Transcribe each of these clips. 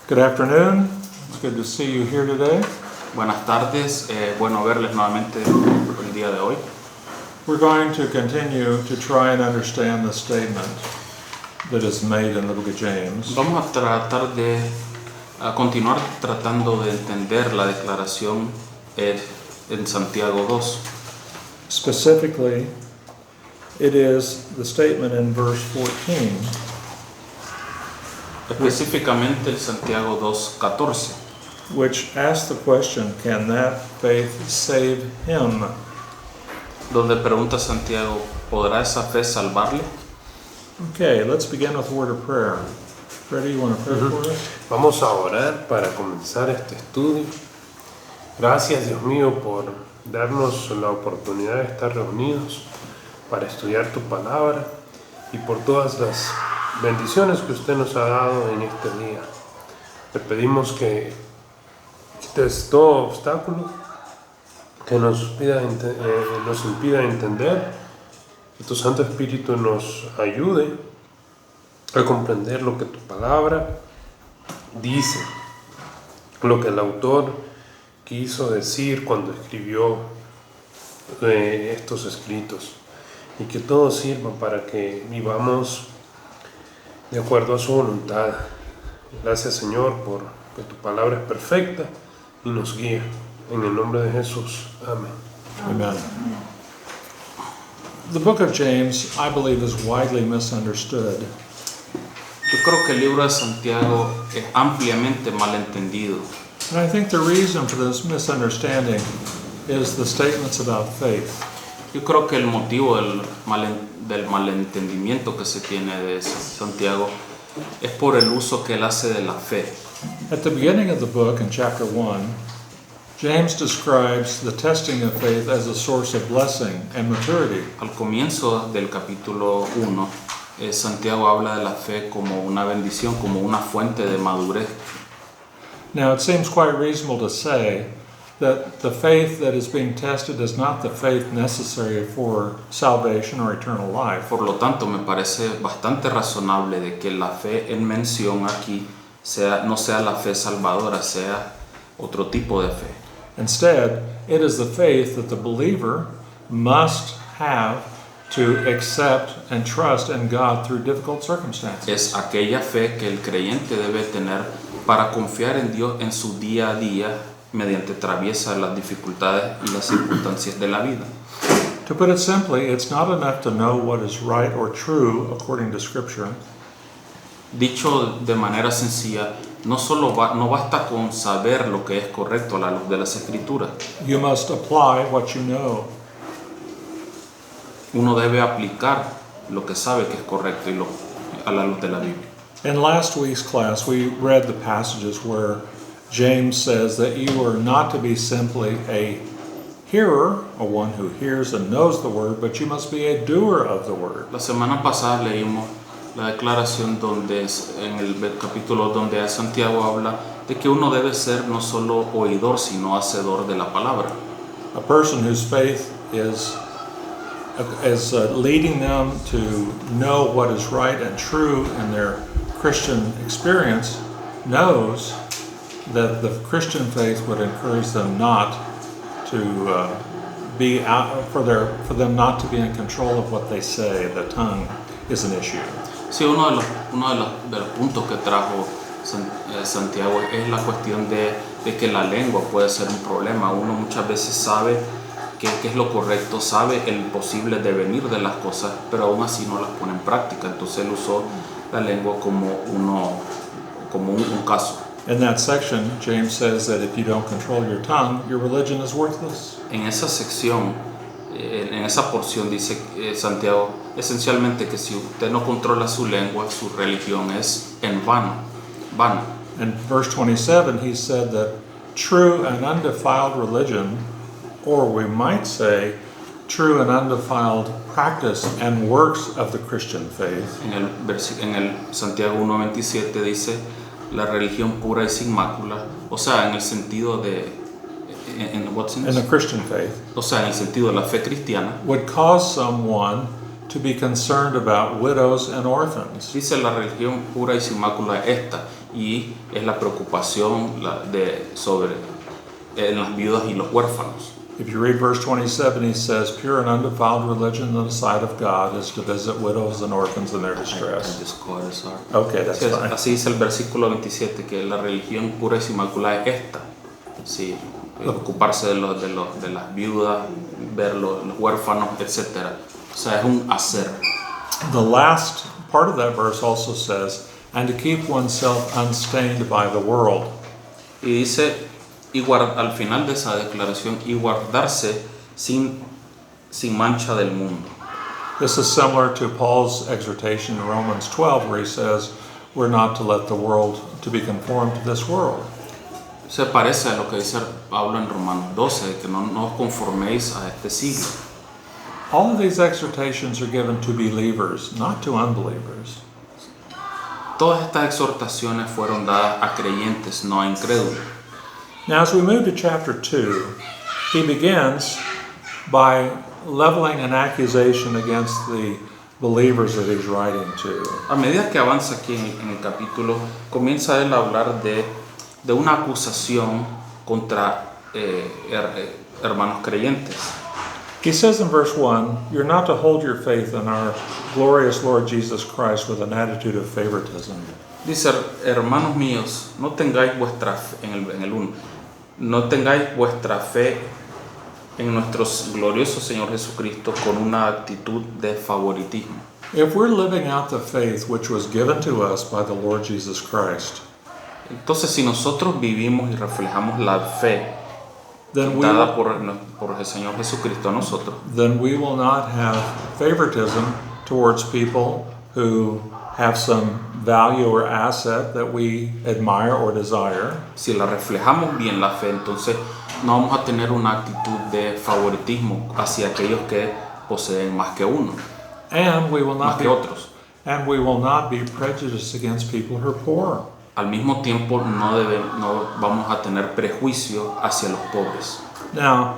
Good afternoon. It's good to see you here today. Buenas tardes, bueno verles nuevamente el día de hoy. We're going to continue to try and understand the statement that is made in the book of James. Vamos a tratar de continuar tratando de entender la declaración en Santiago 2. Specifically, it is the statement in verse 14, Específicamente el Santiago 2:14, which asks the question, can that faith save him? donde pregunta Santiago, ¿podrá esa fe salvarle? Okay, let's begin with a word of prayer. Freddie, you want to pray for us? Vamos a orar para comenzar este estudio. Gracias, Dios mío, por darnos la oportunidad de estar reunidos para estudiar tu palabra y por todas las bendiciones que usted nos ha dado en este día. Te pedimos que quites todo obstáculo que nos impida entender, que tu Santo Espíritu nos ayude a comprender lo que tu palabra dice, lo que el autor quiso decir cuando escribió estos escritos, y que todo sirva para que vivamos de acuerdo a su voluntad. Gracias, Señor, por que tu palabra es perfecta y nos guía. En el nombre de Jesús. Amén. Amen. The book of James, I believe, is widely misunderstood. Yo creo que el libro de Santiago es ampliamente malentendido. And I think the reason for this misunderstanding is the statements about faith. Yo creo que el motivo del malentendimiento que se tiene de Santiago es por el uso que él hace de la fe. At the beginning of the book, in chapter 1, James describes the testing of faith as a source of blessing and maturity. Al comienzo del capítulo 1, Santiago habla de la fe como una bendición, como una fuente de madurez. Now, it seems quite reasonable to say that the faith that is being tested is not the faith necessary for salvation or eternal life. Por lo tanto, me parece bastante razonable de que la fe en mención aquí no sea la fe salvadora, sea otro tipo de fe. Instead, it is the faith that the believer must have to accept and trust in God through difficult circumstances. Es aquella fe que el creyente debe tener para confiar en Dios en su día a día mediante traviesa las dificultades y las circunstancias de la vida. To put it simply, it's not enough to know what is right or true according to Scripture. Dicho de manera sencilla, no basta con saber lo que es correcto a la luz de las Escrituras. You must apply what you know. Uno debe aplicar lo que sabe que es correcto a la luz de la Biblia. In last week's class, we read the passages where James says that you are not to be simply a hearer, or one who hears and knows the word, but you must be a doer of the word. La semana pasada leímos la declaración en el capítulo donde Santiago habla de que uno debe ser no solo oidor, sino hacedor de la palabra. A person whose faith is leading them to know what is right and true in their Christian experience knows that the Christian faith would encourage them not to be out for them not to be in control of what they say. The tongue is an issue. Sí, uno de los puntos que trajo Santiago es la cuestión de que la lengua puede ser un problema. Uno muchas veces sabe qué es lo correcto, sabe el posible devenir de las cosas, pero aún así no las pone en práctica. Entonces él usó la lengua como un caso. In that section, James says that if you don't control your tongue, your religion is worthless. En esa sección, en esa porción dice Santiago esencialmente que si usted no controla su lengua, su religión es en vano. In verse 27, he said that true and undefiled religion, or we might say true and undefiled practice and works of the Christian faith, En el Santiago 1:27 dice la religión pura y sin mácula, o sea, en el sentido de in the Christian faith, o sea, en el sentido de la fe cristiana, would cause someone to be concerned about widows and orphans. dice la religión pura y sin mácula esta, y es la preocupación sobre en las viudas y los huérfanos. If you read verse 27, he says, "Pure and undefiled religion in the sight of God is to visit widows and orphans in their distress." Okay, that's Sí, fine. así dice el versículo 27, que la religión pura y inmaculada es esta. Sí, ocuparse de las viudas, ver los huérfanos, etc. O sea, es un hacer. The last part of that verse also says, "And to keep oneself unstained by the world." Y dice, al final de esa declaración, y guardarse sin mancha del mundo. This is similar to Paul's exhortation in Romans 12, where he says, "We're not to let the world to be conformed to this world." Se parece a lo que dice Pablo en Romanos 12, que no os conforméis a este siglo. All of these exhortations are given to believers, not to unbelievers. Todas estas exhortaciones fueron dadas a creyentes, no a incrédulos. Now, as we move to chapter 2, he begins by leveling an accusation against the believers that he's writing to. A medida que avanza aquí en el capítulo, comienza él a hablar de una acusación contra hermanos creyentes. He says in verse 1, "You're not to hold your faith in our glorious Lord Jesus Christ with an attitude of favoritism." Dice, hermanos míos, no tengáis vuestra fe, en el 1, no tengáis vuestra fe en nuestro glorioso Señor Jesucristo con una actitud de favoritismo. If we're living out the faith which was given to us by the Lord Jesus Christ, Entonces, si nosotros vivimos y reflejamos la fe then dada por el Señor Jesucristo a nosotros, we will not have favoritism towards people who have some value or asset that we admire or desire. si la reflejamos bien la fe, entonces no vamos a tener una actitud de favoritismo hacia aquellos que poseen más que uno, And we will más not que be, otros. and we will not be prejudiced against people who are poor. Al mismo tiempo, no vamos a tener prejuicio hacia los pobres. Now,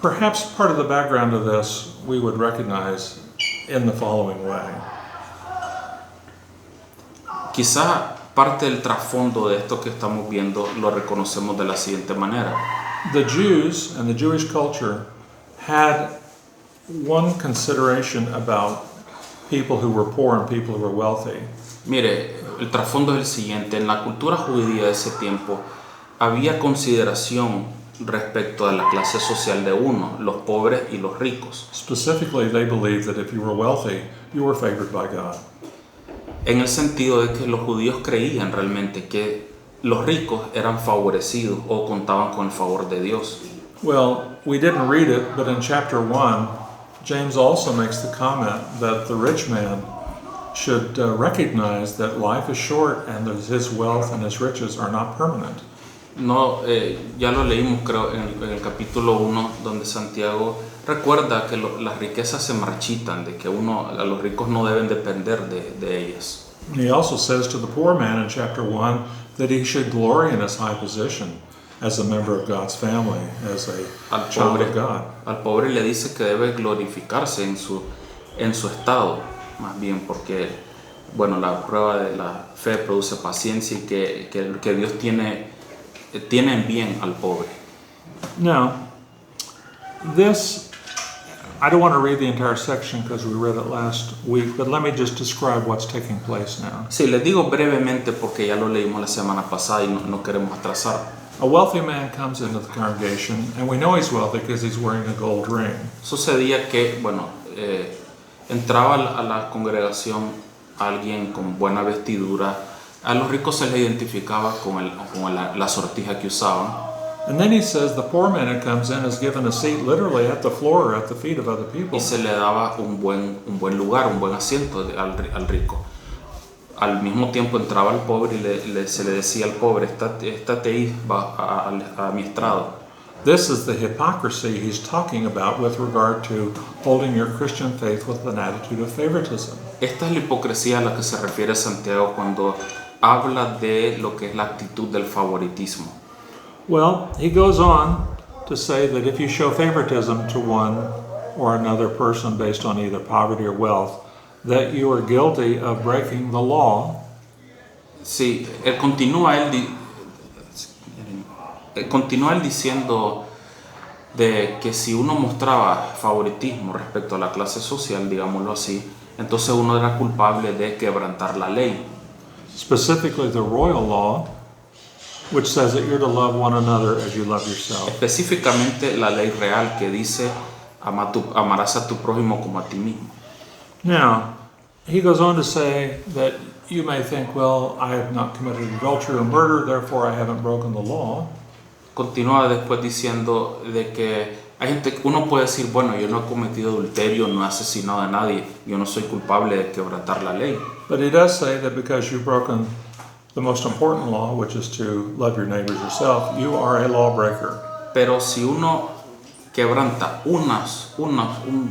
perhaps part of the background of this we would recognize in the following way. Quizá parte del trasfondo de esto que estamos viendo lo reconocemos de la siguiente manera. The Jews and the Jewish culture had one consideration about people who were poor and people who were wealthy. Mire, el trasfondo es el siguiente. En la cultura judía de ese tiempo había consideración respecto a la clase social de uno, los pobres y los ricos. Specifically, they believed that if you were wealthy, you were favored by God. En el sentido de que los judíos creían realmente que los ricos eran favorecidos o contaban con el favor de Dios. Well, we didn't read it, but in chapter 1, James also makes the comment that the rich man should recognize that life is short and that his wealth and his riches are not permanent. No, ya lo leímos creo en el capítulo 1, donde Santiago recuerda que las riquezas se marchitan, de que a los ricos no deben depender de ellas. He also says to the poor man in chapter 1 that he should glory in his high position as a member of God's family, as a child of God. Al pobre le dice que debe glorificarse en su estado, más bien porque, bueno, la prueba de la fe produce paciencia y que Dios tiene en bien al pobre. Now, I don't want to read the entire section because we read it last week, but let me just describe what's taking place now. Sí, les digo brevemente porque ya lo leímos la semana pasada y no queremos atrasar. A wealthy man comes into the congregation, and we know he's wealthy because he's wearing a gold ring. Sucedía que, bueno, entraba a la congregación alguien con buena vestidura. A los ricos se les identificaba con la sortija que usaban. And then he says the poor man who comes in is given a seat literally at the floor or at the feet of other people. Y se le daba un buen lugar, un buen asiento al rico. Al mismo tiempo entraba el pobre y se le decía al pobre, estate ahí a mi estrado. This is the hypocrisy he's talking about with regard to holding your Christian faith with an attitude of favoritism. Esta es la hipocresía a la que se refiere Santiago cuando habla de lo que es la actitud del favoritismo. Well, he goes on to say that if you show favoritism to one or another person based on either poverty or wealth, that you are guilty of breaking the law. Sí, continúa él diciendo de que si uno mostraba favoritismo respecto a la clase social, digámoslo así, entonces uno era culpable de quebrantar la ley. Specifically the royal law, which says that you're to love one another as you love yourself. Específicamente la ley real que dice amarás a tu prójimo como a ti mismo. Now, he goes on to say that you may think, well, I have not committed adultery or murder, therefore I haven't broken the law. Continúa después diciendo de que hay gente, uno puede decir, bueno, yo no he cometido adulterio, no he asesinado a nadie, yo no soy culpable de quebrantar la ley. But he does say that because you've broken the most important law, which is to love your neighbors yourself, you are a lawbreaker. Pero si uno quebranta un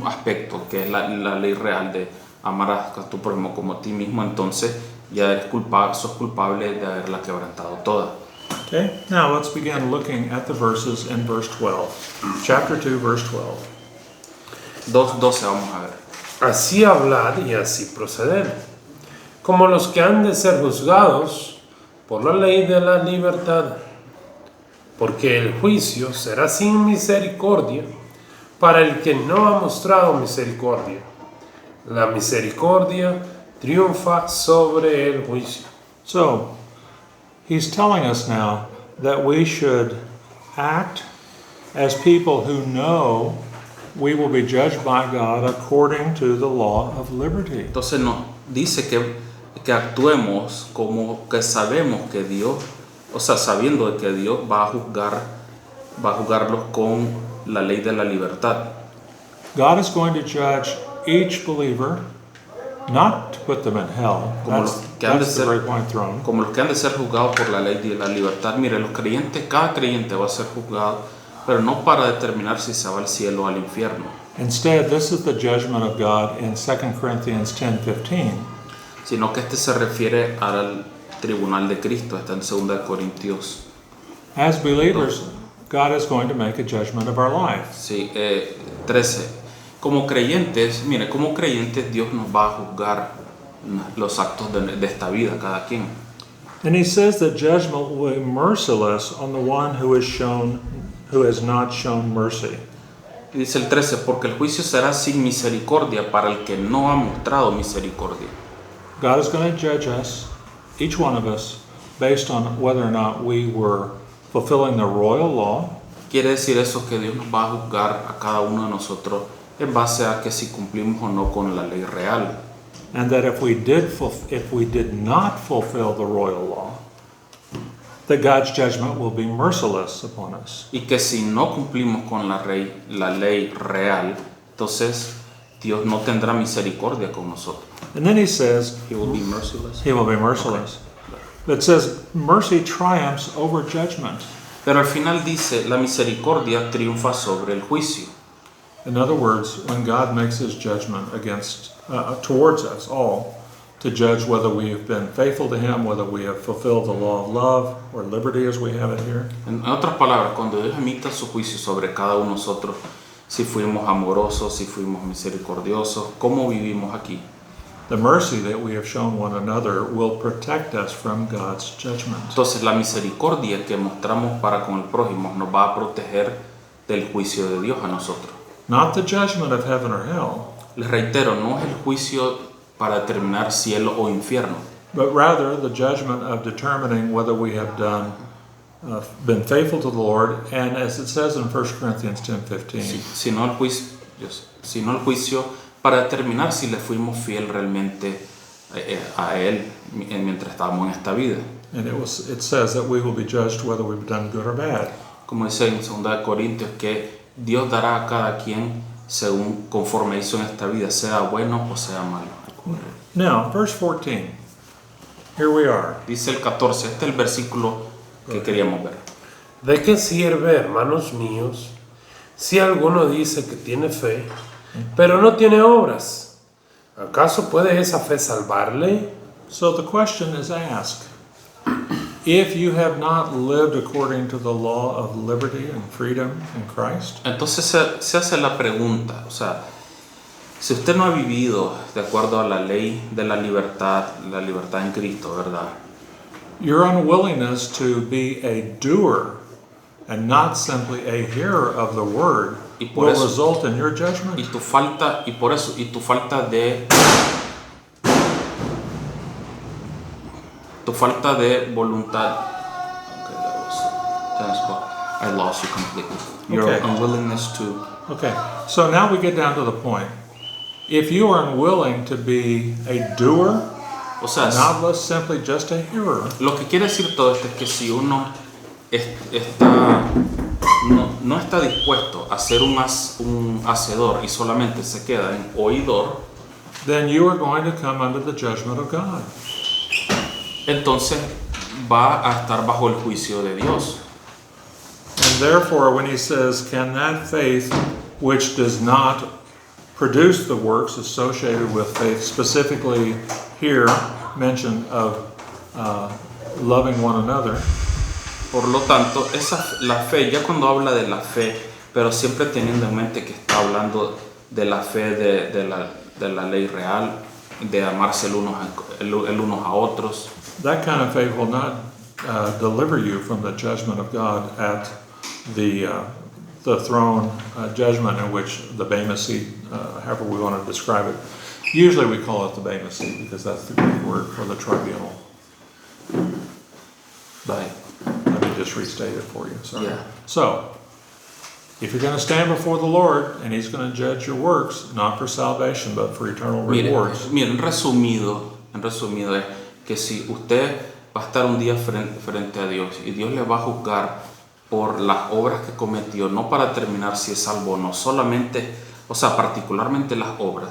aspecto que es la ley real de amar a tu prójimo como a ti mismo, entonces ya sos culpable de haberla quebrantado toda. Okay, now let's begin looking at the verses in verse 12. Chapter 2, verse 12. 2:12 vamos a ver. Así hablad y así proceder, como los que han de ser juzgados por la ley de la libertad, porque el juicio será sin misericordia para el que no ha mostrado misericordia. La misericordia triunfa sobre el juicio. So, he's telling us now that we should act as people who know we will be judged by God according to the law of liberty. Entonces nos dice que actuemos como que sabemos que Dios, o sea, sabiendo de que Dios va a juzgarlos con la ley de la libertad. God is going to judge each believer, not to put them in hell. That's the great white throne. Como los que han de ser juzgados por la ley de la libertad. Mire, los creyentes, cada creyente va a ser juzgado, pero no para determinar si se va al cielo o al infierno. Instead, this is the judgment of God in 2 Corinthians 10:15. Sino que este se refiere al tribunal de Cristo, está en 2 Corintios. As believers, God is going to make a judgment of our life. Sí, 13. Como creyentes, mire, como creyentes Dios nos va a juzgar los actos de esta vida, cada quien. And he says that judgment will be merciless on the one who has not shown mercy. Y dice el 13, porque el juicio será sin misericordia para el que no ha mostrado misericordia. God is going to judge us, each one of us, based on whether or not we were fulfilling the royal law. Quiere decir eso que Dios nos va a juzgar a cada uno de nosotros en base a que si cumplimos o no con la ley real. And that if we did not fulfill the royal law, that God's judgment will be merciless upon us. Y que si no cumplimos con la ley real, entonces Dios no tendrá misericordia con nosotros. And then he says, He will be merciless. he will be merciless. It says, mercy triumphs over judgment. Pero al final dice, la misericordia triunfa sobre el juicio. In other words, when God makes his judgment towards us all, to judge whether we have been faithful to him, whether we have fulfilled the law of love or liberty as we have it here. En otras palabras, cuando Dios emita su juicio sobre cada uno de nosotros, si fuimos amorosos, si fuimos misericordiosos, cómo vivimos aquí. The mercy that we have shown one another will protect us from God's judgment. Entonces la misericordia que mostramos para con el prójimo nos va a proteger del juicio de Dios a nosotros. Not the judgment of heaven or hell, Les reitero, no es el juicio para determinar cielo o infierno, but rather the judgment of determining whether we have been faithful to the Lord, and as it says in 1 Corinthians 10:15, sino el juicio para determinar si le fuimos fiel realmente a Él mientras estábamos en esta vida. and it says that we will be judged whether we've done good or bad. Como dice en 2 Corintios, que Dios dará a cada quien según conforme hizo en esta vida, sea bueno o sea malo. Now, verse 14. Here we are. Dice el 14, este es el versículo que queríamos ver. ¿De qué sirve, hermanos míos, si alguno dice que tiene fe, pero no tiene obras? ¿Acaso puede esa fe salvarle? So the question is asked, if you have not lived according to the law of liberty and freedom in Christ, Entonces se hace la pregunta, o sea, si usted no ha vivido de acuerdo a la ley de la libertad en Cristo, ¿verdad? Your unwillingness to be a doer and not simply a hearer of the word Y por will eso- result in your judgment. Y tu falta de voluntad. Okay, I lost you completely. Your Okay. unwillingness to. Okay, so now we get down to the point. If you are unwilling to be a doer, O sea, not simply just a hearer, lo que quiere decir todo esto es que si uno no está dispuesto a ser un hacedor y solamente se queda en oidor, then you are going to come under the judgment of God. entonces va a estar bajo el juicio de Dios. And therefore, when he says, can that faith which does not produce the works associated with faith, specifically here mentioned of loving one another, Por lo tanto, la fe, ya cuando habla de la fe, pero siempre teniendo en mente que está hablando de la fe de la ley real, de amarse el unos a otros, that kind of faith will not deliver you from the judgment of God at the throne judgment, in which the Bema seat, however we want to describe it. Usually we call it the Bema seat because that's the Greek word for the tribunal. But let me just restate it for you. Sorry. Yeah. So, if you're going to stand before the Lord and He's going to judge your works, not for salvation but for eternal rewards. Miren, en resumido es que si usted va a estar un día frente a Dios y Dios le va a juzgar por las obras que cometió, no para determinar si es salvo o no, solamente, o sea, particularmente las obras,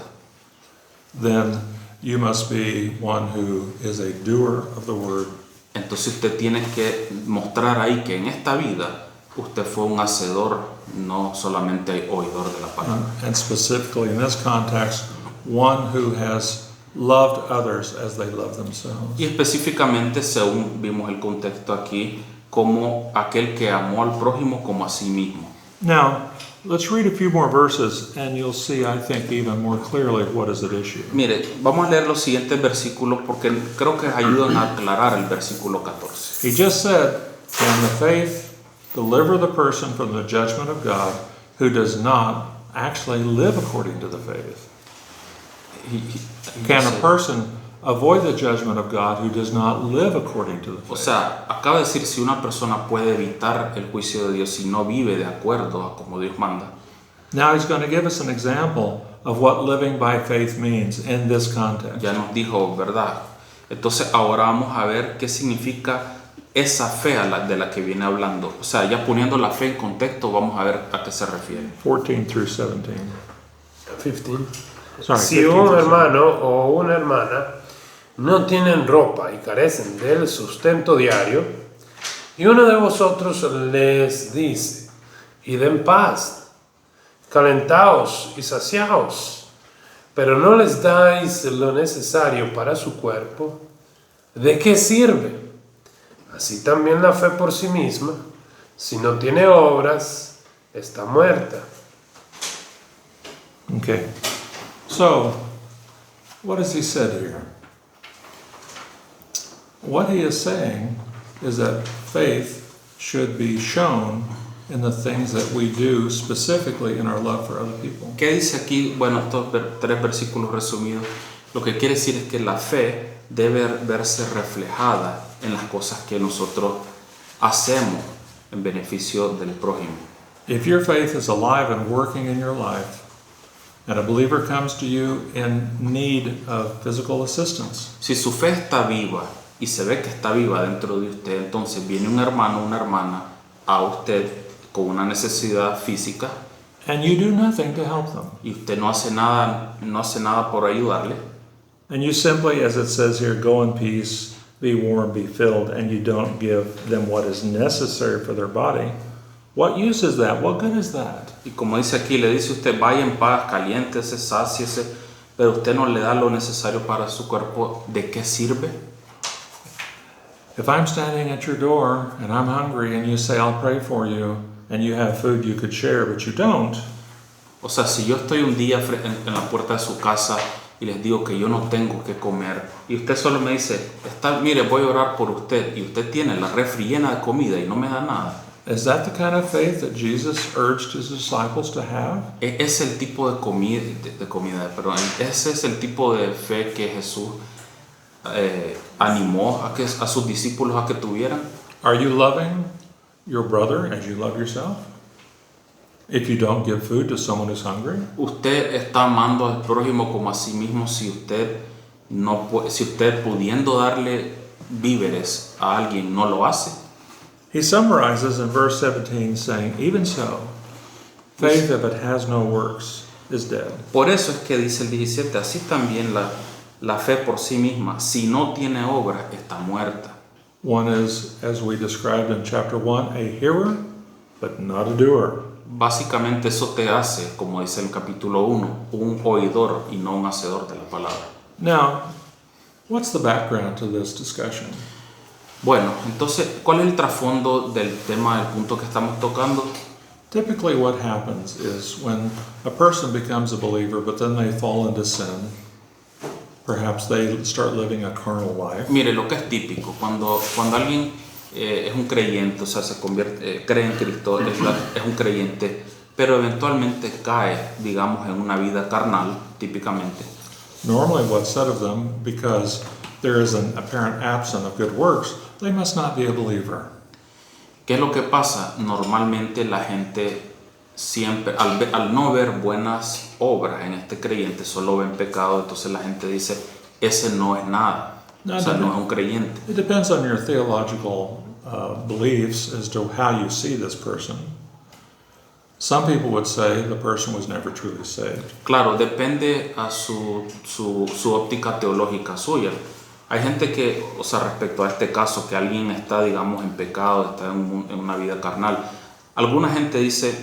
Then you must be one who is a doer of the word. entonces usted tiene que mostrar ahí que en esta vida usted fue un hacedor, no solamente oidor de la palabra. And specifically in this context, one who has loved others as they love themselves. Y específicamente, según vimos el contexto aquí, como aquel que amó al prójimo como a sí mismo. Now, let's read a few more verses and you'll see, I think, even more clearly what is at issue. Mire, vamos a leer los siguientes versículos porque creo que ayudan a aclarar el versículo 14. He just said, can the faith deliver the person from the judgment of God who does not actually live according to the faith? Can a person avoid the judgment of God who does not live according to the O faith? sea, acaba de decir si una persona puede evitar el juicio de Dios si no vive de acuerdo a como Dios manda. Now he's going to give us an example of what living by faith means in this context. Ya nos dijo, ¿verdad? Entonces ahora vamos a ver qué significa esa fe de la que viene hablando. O sea, ya poniendo la fe en contexto, vamos a ver a qué se refiere. 14 through 17. 15. Sorry, Si 15 un through hermano o una hermana no tienen ropa y carecen del sustento diario, y uno de vosotros les dice, id en paz, calentaos y saciaos, pero no les dais lo necesario para su cuerpo, ¿de qué sirve? Así también la fe por sí misma, si no tiene obras, está muerta. Okay. So, what has he said here? What he is saying is that faith should be shown in the things that we do, specifically in our love for other people. ¿Qué dice aquí? Bueno, estos tres versículos resumidos. Lo que quiere decir es que la fe debe verse reflejada en las cosas que nosotros hacemos en beneficio del prójimo. If your faith is alive and working in your life, and a believer comes to you in need of physical assistance, Si su fe está viva y se ve que está viva dentro de usted, entonces viene un hermano o una hermana a usted con una necesidad física and you do nothing to help them, y usted no hace nada por ayudarle, and you simply, as it says here, go in peace, be warm, be filled, and you don't give them what is necessary for their body, what use is that? What good is that? y como dice aquí, le dice usted, vaya en paz, caliéntese, sáciese, pero usted no le da lo necesario para su cuerpo, ¿de qué sirve? If I'm standing at your door and I'm hungry and you say, I'll pray for you, and you have food you could share, but you don't, O sea, si yo estoy un día en la puerta de su casa y les digo que yo no tengo que comer y usted solo me dice, mire, voy a orar por usted y usted tiene la refri llena de comida y no me da nada. Is that the kind of faith that Jesus urged his disciples to have? Es el tipo de comida, ese es el tipo de fe que Jesús animó a sus discípulos a que tuvieran. Are you loving your brother as you love yourself? If you don't give food to someone who's hungry? Usted está amando al prójimo como a sí mismo si usted pudiendo darle víveres a alguien no lo hace. He summarizes in verse 17 saying, even so, faith if it has no works is dead. Por eso es que dice el 17, así también la fe por sí misma, si no tiene obra, está muerta. One is, as we described in chapter 1, a hearer, but not a doer. Básicamente eso te hace, como dice el capítulo 1, un oidor y no un hacedor de la palabra. Now, what's the background to this discussion? Bueno, entonces, ¿cuál es el trasfondo del tema, del punto que estamos tocando? Typically what happens is when a person becomes a believer, but then they fall into sin, perhaps they start living a carnal life. Mire, lo que es típico, cuando alguien es un creyente, o sea, cree en Cristo, es un creyente, pero eventualmente cae, digamos, en una vida carnal, típicamente. Normally what's said of them, because there is an apparent absence of good works, they must not be a believer. ¿Qué es lo que pasa? Normalmente la gente siempre, al no ver buenas obras en este creyente, solo ven pecado, entonces la gente dice, ese no es nada, o sea, no es un creyente. It depends on your theological beliefs as to how you see this person. Some people would say the person was never truly saved. Claro, depende a su óptica teológica suya. Hay gente que, o sea, respecto a este caso, que alguien está, digamos, en pecado, está en una vida carnal. Alguna gente dice,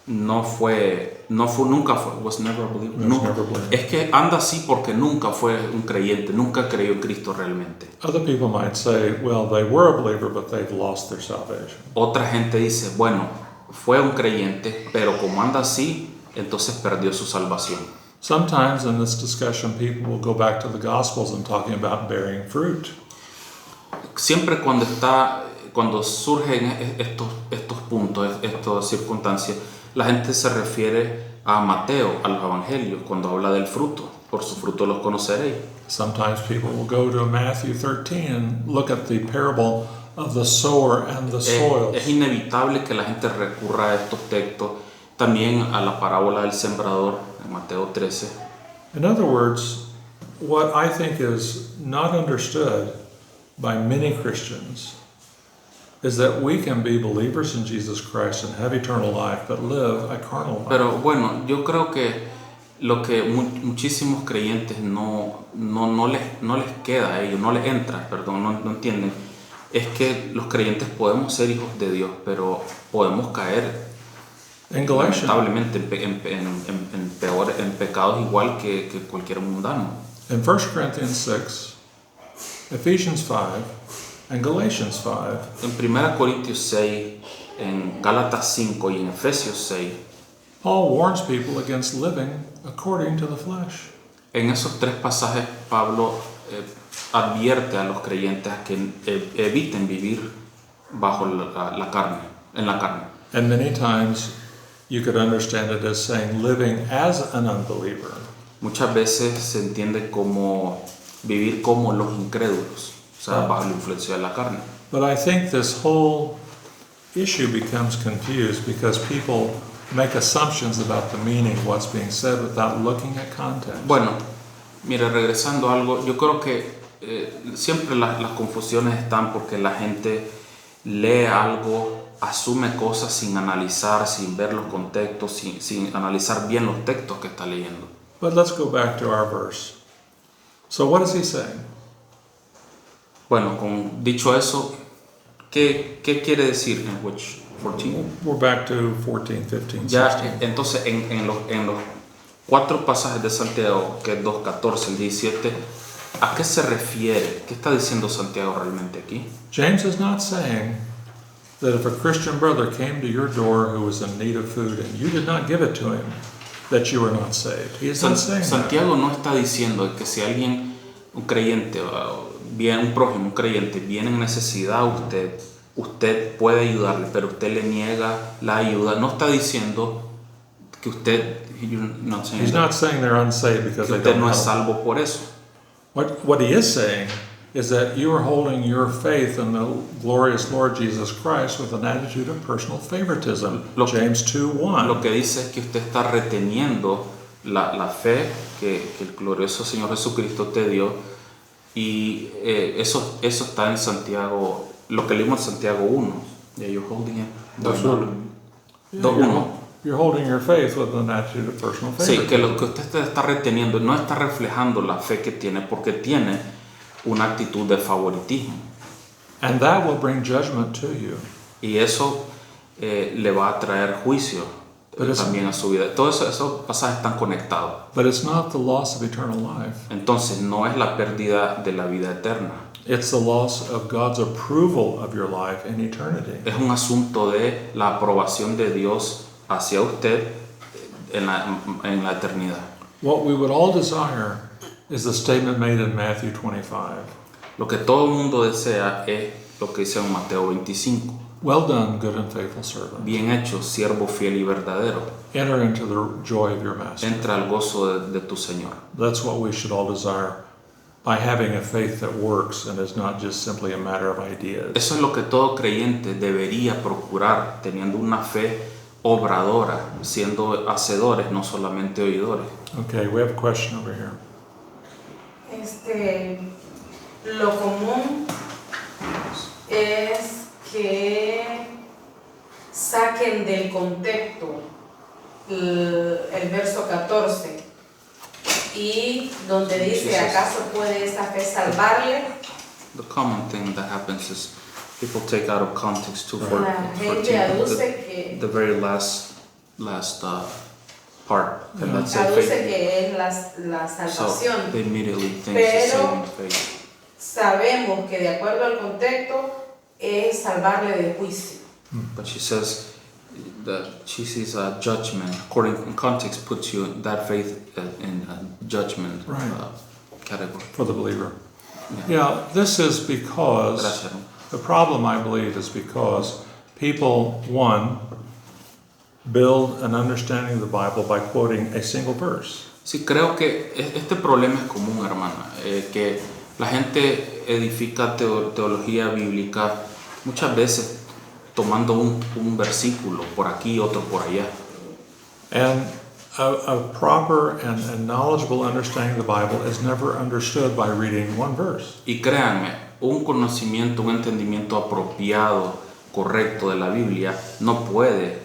nunca fue, was never a believer. Never a believer. Es que anda así porque nunca fue un creyente, nunca creyó en Cristo realmente. Other people might say, well, they were a believer, but they've lost their salvation. Otra gente dice, bueno, fue un creyente, pero como anda así, entonces perdió su salvación. Sometimes in this discussion, people will go back to the Gospels and talking about bearing fruit. Siempre cuando surgen estos puntos, estas circunstancias, la gente se refiere a Mateo, a los evangelios, cuando habla del fruto. Por su fruto los conoceréis. Sometimes people will go to Matthew 13 and look at the parable of the sower and the soil. Es inevitable que la gente recurra a estos textos, también a la parábola del sembrador en Mateo 13. In other words, what I think is not understood by many Christians is that we can be believers in Jesus Christ and have eternal life, but live a carnal life. Pero bueno, yo creo que lo que muchísimos creyentes no les queda a ellos, no les entra, no entienden, es que los creyentes podemos ser hijos de Dios, pero podemos caer lamentablemente en pecados igual que cualquier mundano. In 1 Corinthians 6, Ephesians 5, and Galatians 5, En 1 Corintios 6, en Gálatas 5 y en Efesios 6, Paul warns people against living according to the flesh. en esos tres pasajes Pablo advierte a los creyentes a que eviten vivir bajo la carne, en la carne. And many times you could understand it as saying living as an unbeliever. Muchas veces se entiende como vivir como los incrédulos, o sea, bajo la influencia de la carne. But I think this whole issue becomes confused because people make assumptions about the meaning of what's being said without looking at context. Bueno, mire, regresando a algo, yo creo que siempre las confusiones están porque la gente lee algo, asume cosas sin analizar, sin ver los contextos, sin analizar bien los textos que está leyendo. But let's go back to our verse. So what is he saying? Bueno, dicho eso, ¿qué quiere decir en which 14? We're back to 14, 15, Ya, 16. entonces en los 4 pasajes de Santiago, que es 2, 14, el 17, ¿a qué se refiere? ¿Qué está diciendo Santiago realmente aquí? James is not saying that if a Christian brother came to your door who was in need of food and you did not give it to him, that you are not saved. He is not saying that. Santiago no está diciendo que si alguien, un creyente, un prójimo, un creyente, viene en necesidad a usted puede ayudarle, pero usted le niega la ayuda. No está diciendo que usted, He's not saying they're unsaved because que they usted don't no es help. salvo por eso. What he is saying is that you are holding your faith in the glorious Lord Jesus Christ with an attitude of personal favoritism. James 2:1. Lo que dice es que usted está reteniendo la fe que el glorioso Señor Jesucristo te dio, y eso está en Santiago, lo que leímos en Santiago 1. Yeah, you're holding it. 2:1. You're holding your faith with an attitude of personal favoritism. Sí, que lo que usted está reteniendo no está reflejando la fe que tiene, porque tiene una actitud de favoritismo. And that will bring judgment to you. Y eso le va a traer juicio también a su vida. Todos esos pasajes están conectados. But it's not the loss of eternal life. Entonces no es la pérdida de la vida eterna. It's the loss of God's approval of your life in eternity. Es un asunto de la aprobación de Dios hacia usted en la eternidad. What we would all desire is the statement made in Matthew 25. Lo que todo el mundo desea es lo que dice en Mateo 25. Well done, good and faithful servant. Bien hecho, siervo fiel y verdadero. Enter into the joy of your master. Entra al gozo de tu Señor. That's what we should all desire by having a faith that works and is not just simply a matter of ideas. Eso es lo que todo creyente debería procurar, teniendo una fe obradora, siendo hacedores, no solamente oidores. Okay, we have a question over here. Lo común es que saquen del contexto el verso 14 y donde dice, ¿acaso puede esa fe salvarle? The common thing that happens is people take out of context La gente aduce que the very last part, and that's it, aduce faith. que es la So salvación. they immediately think it's Pero saving faith. sabemos que de acuerdo al contexto es salvarle del juicio. But she says that she sees a judgment. According in context, puts you that faith in a judgment Right. category. For the believer. Yeah, this is because Gracias. the problem, I believe, is because people, one, build an understanding of the Bible by quoting a single verse. Sí, creo que este problema es común, hermana, que la gente edifica teología bíblica muchas veces tomando un versículo por aquí, otro por allá. And a proper and knowledgeable understanding of the Bible is never understood by reading one verse. Y créanme, un conocimiento, un entendimiento apropiado, correcto de la Biblia no puede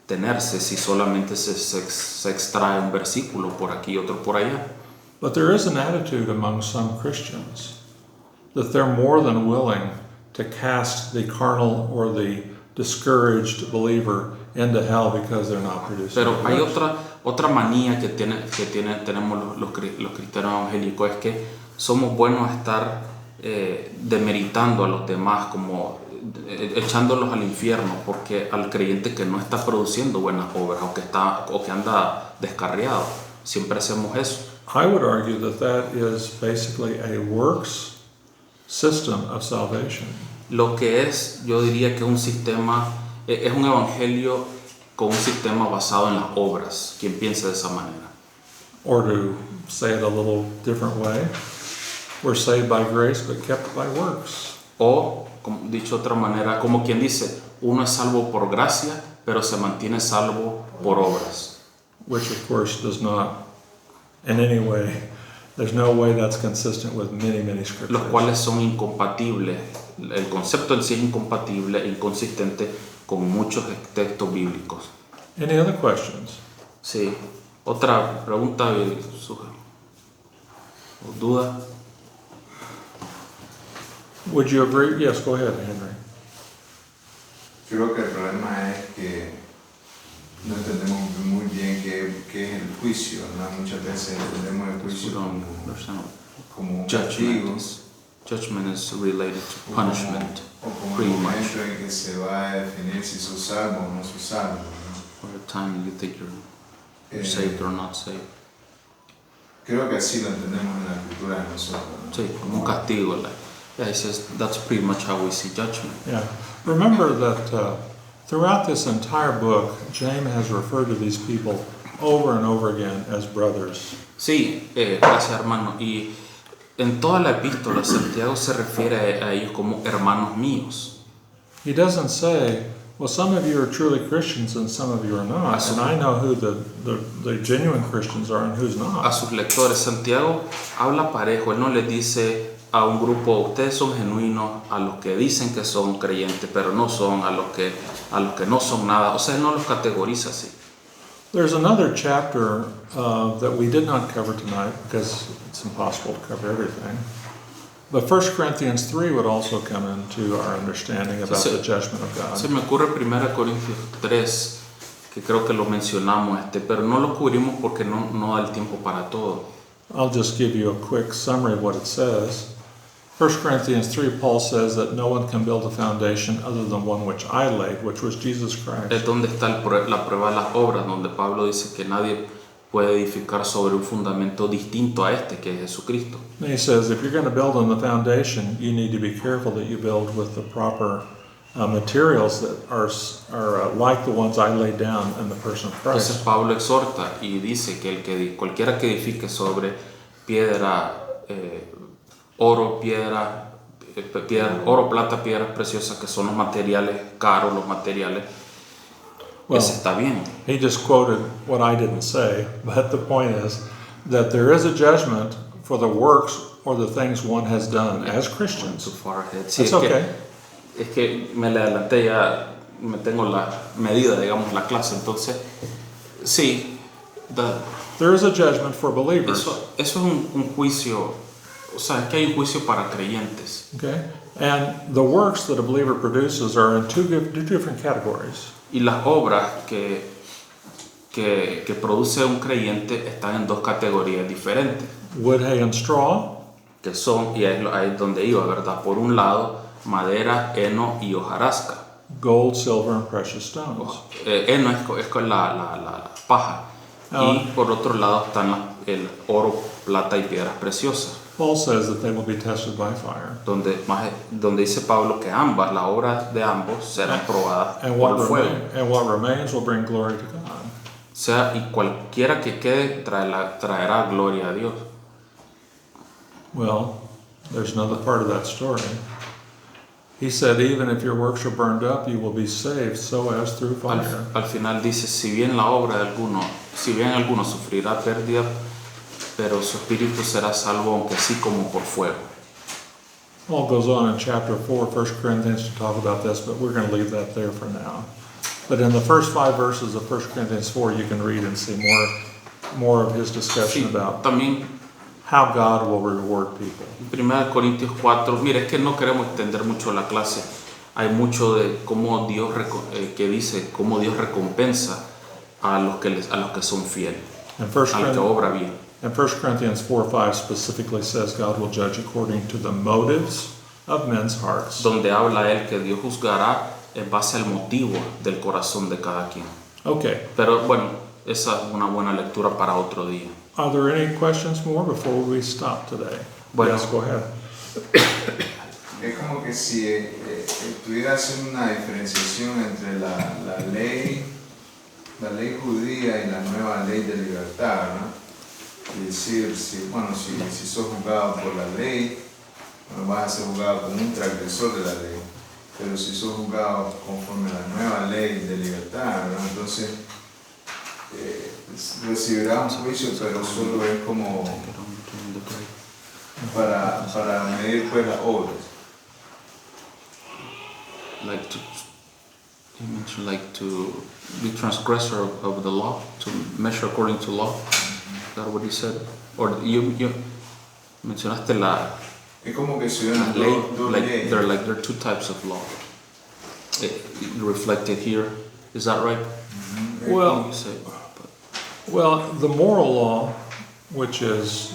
tenerse si solamente se extrae un versículo por aquí, otro por allá. But there is an attitude among some Christians that they're more than willing to cast the carnal or the discouraged believer into hell because they're not producing. Pero hay the verse. otra manía que tenemos los cristianos evangélicos, es que somos buenos a estar demeritando a los demás, como echándolos al infierno, porque al creyente que no está produciendo buenas obras o que anda descarriado, siempre hacemos eso. I would argue that is basically a works system of salvation. Lo que es, yo diría que un sistema, es un evangelio con un sistema basado en las obras. ¿Quién piensa de esa manera? Or to say it a little different way, we're saved by grace but kept by works. O, dicho de otra manera, como quien dice, uno es salvo por gracia, pero se mantiene salvo por obras. Which of course does not, in any way, there's no way that's consistent with many scriptures. Los cuales son incompatibles. El concepto en sí es incompatible, inconsistente con muchos textos bíblicos. Any other questions? Sí. Otra pregunta o duda. Would you agree? Yes, go ahead, Henry. Creo que el problema es que no entendemos muy bien qué es el juicio, ¿no? Muchas veces entendemos el juicio como un castigo. Judgment is related to punishment, O como el pretty much. momento en que se va a definir si sos salvo o no sos salvo, ¿no? Or the time you think you're saved or not saved. Creo que así lo entendemos en la cultura de nosotros, ¿no? Sí, como un castigo. Like, yeah, he says that's pretty much how we see judgment. Yeah. Remember that throughout this entire book, James has referred to these people over and over again as brothers. Sí, gracias hermano. Y en toda la epístola, Santiago se refiere a ellos como hermanos míos. He doesn't say, well, some of you are truly Christians and some of you are not, and I know who the genuine Christians are and who's A not. sus lectores, Santiago habla parejo. Él no les dice a un grupo, ustedes son genuinos, a los que dicen que son creyentes, pero no son, a los que no son nada. O sea, él no los categoriza así. There's another chapter that we did not cover tonight because it's impossible to cover everything. But 1 Corinthians 3 would also come into our understanding about the judgment of God. Se me ocurre 1 Corintios 3, que creo que lo mencionamos, pero no lo cubrimos porque no da el tiempo para todo. I'll just give you a quick summary of what it says. 1 Corinthians 3, Paul says that no one can build a foundation other than one which I laid, which was Jesus Christ. Es donde está la prueba de las obras, donde Pablo dice que nadie puede edificar sobre un fundamento distinto a este, que es Jesucristo. And he says if you're going to build on the foundation, you need to be careful that you build with the proper materials that are like the ones I laid down in the person of Entonces Christ. Pablo exhorta y dice que cualquiera que edifique sobre piedra, oro, plata, piedras preciosas, que son los materiales caros, los materiales, Well, ese está bien. he just quoted what I didn't say, but the point is that there is a judgment for the works or the things one has done as Christians. Too far ahead. Sí, It's okay. Es que me le adelanté, ya me tengo la medida, digamos, la clase. Entonces, sí, There is a judgment for believers. eso es un juicio, o sea, es que hay un juicio para creyentes. Okay? And the works that a believer produces are in two different categories. Y las obras que produce un creyente están en dos categorías diferentes. Wood, hay, and straw. Que son, y ahí es donde iba, ¿verdad? Por un lado, madera, heno y hojarasca. Gold, silver, and precious stones. Heno es con la paja. Y por otro lado están el oro, plata y piedras preciosas. Paul says that they will be tested by fire. Donde dice Pablo que ambas, las obras de ambos, serán probadas And por el fuego. what remains will bring glory to God. O sea, y cualquiera que quede traerá gloria a Dios. Well, there's another part of that story. He said, even if your works are burned up, you will be saved, so as through fire. Al final dice, si bien alguno sufrirá pérdida, pero su espíritu será salvo, aunque sí como por fuego. Paul goes on in chapter 4, 1 Corinthians, to talk about this, but we're going to leave that there for now. But in the first 5 verses of 1 Corinthians 4, you can read and see more of his discussion about También how God will reward people. 1 Corintios 4, mira, es que no queremos extender mucho la clase. Hay mucho de cómo Dios que dice cómo Dios recompensa a los que son fieles, And al que obra bien. And 1 Corinthians 4:5 specifically says God will judge according to the motives of men's hearts. Donde habla él que Dios juzgará en base al motivo del corazón de cada quien. Okay. Pero bueno, esa es una buena lectura para otro día. Are there any questions more before we stop today? Bueno. Yes, go ahead. Es como que si estuviera haciendo una diferenciación entre la ley judía y la nueva ley de libertad, ¿no? Y decir, si sos juzgado por la ley, bueno, vas a ser juzgado como un transgresor de la ley. Pero si sos juzgado conforme a la nueva ley de libertad, ¿no? Entonces recibirá un juicio, pero solo es como para medir pues las obras. You mentioned like to be transgressor of the law, to measure according to law. Is that what you said? Or you mencionaste la Es como que si hubieran ley, dos like leyes. there are two types of law. Reflected here, is that right? Well, You say, Well, the moral law, which is,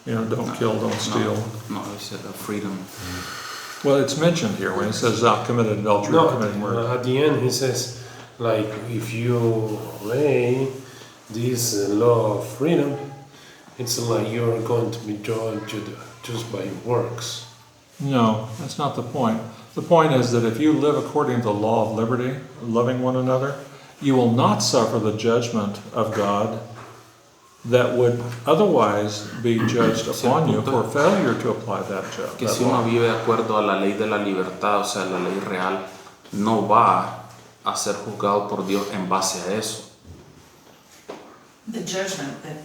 don't kill, don't steal. No, I said freedom. Well, it's mentioned here when it says thou committed adultery, No, committed murder. at the end he says, like, if you obey this law of freedom, it's like you're going to be judged just by your works. No, that's not the point. The point is that if you live according to the law of liberty, loving one another, you will not suffer the judgment of God that would otherwise be judged upon you for failure to apply that judgment. Que si uno vive de acuerdo a la ley de la libertad, o sea, la ley real, no va a ser juzgado por Dios en base a eso. The judgment that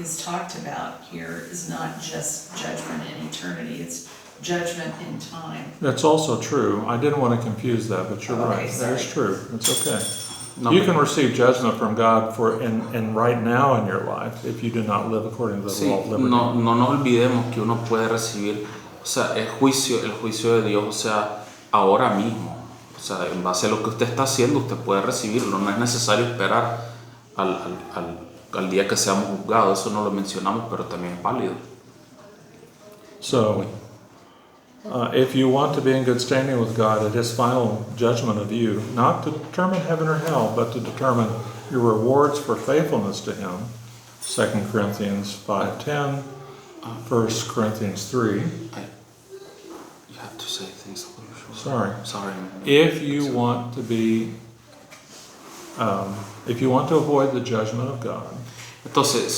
is talked about here is not just judgment in eternity, it's judgment in time. That's also true. I didn't want to confuse that, but you're Okay, right. That is sorry. true. It's okay. No, You can receive judgment from God for in right now in your life if you do not live according to the Sí, law of liberty. no nos olvidemos que uno puede recibir, o sea, el juicio de Dios, o sea, ahora mismo. O sea, en base a lo que usted está haciendo, usted puede recibirlo. No es necesario esperar al día que seamos juzgados. Eso no lo mencionamos, pero también es válido. So, if you want to be in good standing with God at His final judgment of you, not to determine heaven or hell, but to determine your rewards for faithfulness to Him, 2 Corinthians 5:10, 1 Corinthians 3. You have to say things. Sorry. Sorry. If you want to be, if you want to avoid the judgment of God, Entonces,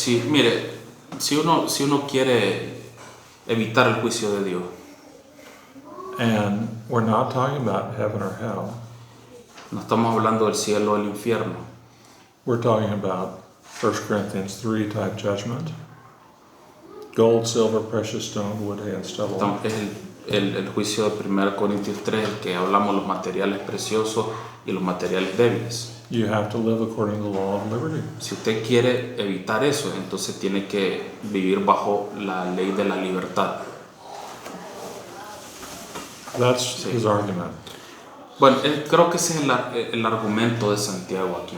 si uno quiere evitar el juicio de Dios, and we're not talking about heaven or hell, no estamos hablando del cielo o el infierno. we're talking about 1 Corinthians 3 type judgment. Gold, silver, precious stone, wood, hay, and stubble. Es el juicio de 1 Corintios 3, el que hablamos los materiales preciosos y los materiales débiles. You have to live according to the law of liberty. Si usted quiere evitar eso, entonces tiene que vivir bajo la ley de la libertad. That's Sí. his argument. Bueno, creo que ese es el argumento de Santiago aquí.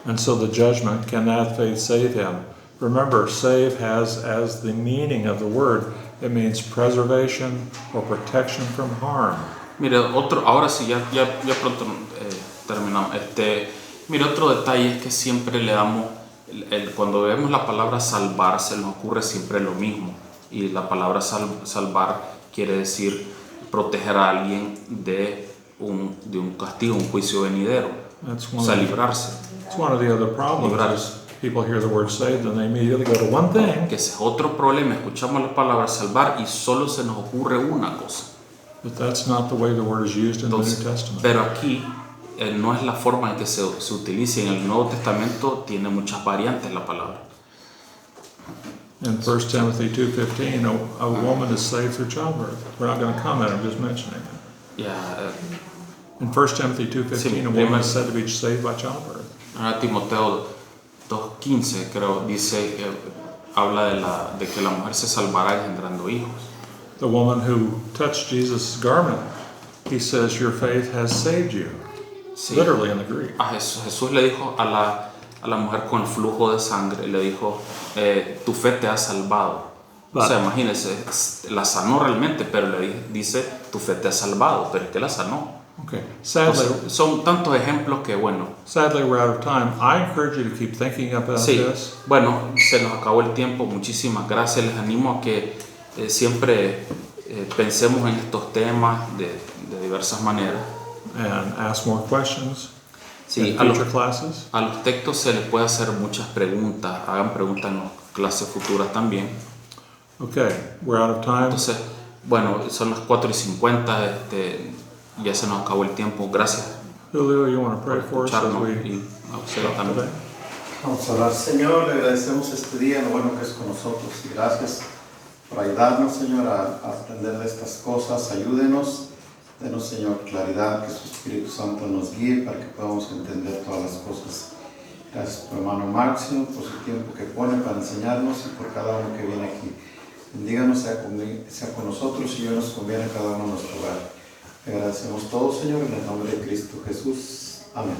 And so the judgment, can that faith save him? Remember, save has as the meaning of the word, it means preservation or protection from harm. Mire, ahora sí, ya pronto terminamos. Mire, otro detalle es que siempre le damos, cuando vemos la palabra salvar, se nos ocurre siempre lo mismo. Y la palabra salvar quiere decir proteger a alguien de un castigo, un juicio venidero. That's O sea, librarse. It's one of the other problems Librarse. is people hear the word saved and they immediately go to one thing, Que ese es otro problema. Escuchamos la palabra salvar y solo se nos ocurre una cosa. but that's not the way the word is used in the New Entonces, Testament. pero aquí no es la forma en que se utiliza. En el Nuevo Testamento tiene muchas variantes la palabra. In 1 Timothy 2:15, a woman is saved through childbirth. We're not going to comment, I'm just mentioning it. Ya, In 1 Timothy 2:15, a woman is said to be saved by childbirth. ahora Timoteo 2:15 creo dice, habla de que la mujer se salvará engendrando hijos. The woman who touched Jesus' garment, he says, your faith has saved you. Sí. Literally in the Greek. A Jesús le dijo a la mujer con el flujo de sangre, le dijo, tu fe te ha salvado. O sea, imagínense, la sanó realmente, pero le dice, tu fe te ha salvado, pero es que la sanó. Okay. Sadly, Entonces, son tantos ejemplos que bueno. sadly, we're out of time. I encourage you to keep thinking about Sí, this. bueno, se nos acabó el tiempo. Muchísimas gracias. Les animo a que siempre pensemos en estos temas de diversas maneras. And ask more questions Sí, in a los, future classes. a los textos se les puede hacer muchas preguntas. Hagan preguntas en las clases futuras también. Okay, we're out of time. Entonces, bueno, son las 4:50. Ya se nos acabó el tiempo. Gracias Julio, you want to por pray for us as escucharnos we y a ustedes stop también. today? Vamos a orar. Señor, le agradecemos este día, lo bueno que es con nosotros, y gracias por ayudarnos, Señor, a aprender de estas cosas. Ayúdenos, denos, Señor, claridad, que su Espíritu Santo nos guíe para que podamos entender todas las cosas. Gracias por hermano Máximo, por su tiempo que pone para enseñarnos y por cada uno que viene aquí. Bendíganos, sea con nosotros y nos conviene cada uno en nuestro hogar. Le agradecemos todo, Señor, en el nombre de Cristo Jesús. Amén.